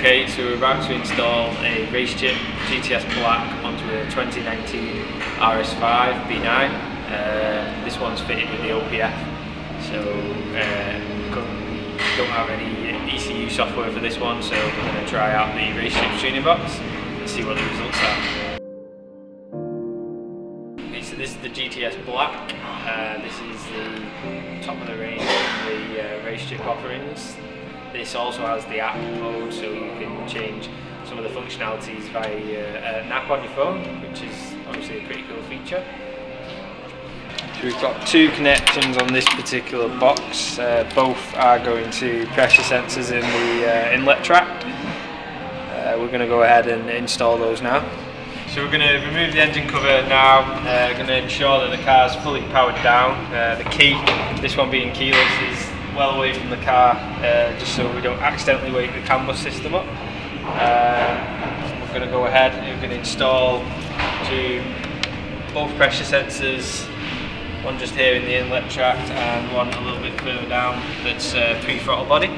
Okay, so we're about to install a racechip GTS black onto a 2019 RS5 B9. This one's fitted with the OPF, so don't have any ECU software for this one, so we're going to try out the racechip tuning box and see what the results are. Okay, so this is the GTS black. This is the top of the range of the racechip offerings. This also has the app mode, so you can change some of the functionalities via an app on your phone, which is obviously a pretty cool feature. So we've got two connections on this particular box. Both are going to pressure sensors in the inlet tract. We're going to go ahead and install those now. So we're going to remove the engine cover now. Going to ensure that the car is fully powered down. The key, this one being keyless, is well away from the car, just so we don't accidentally wake the CAN bus system up. We're going to go ahead and we're going to install both pressure sensors, one just here in the inlet tract and one a little bit further down that's pre-throttle body.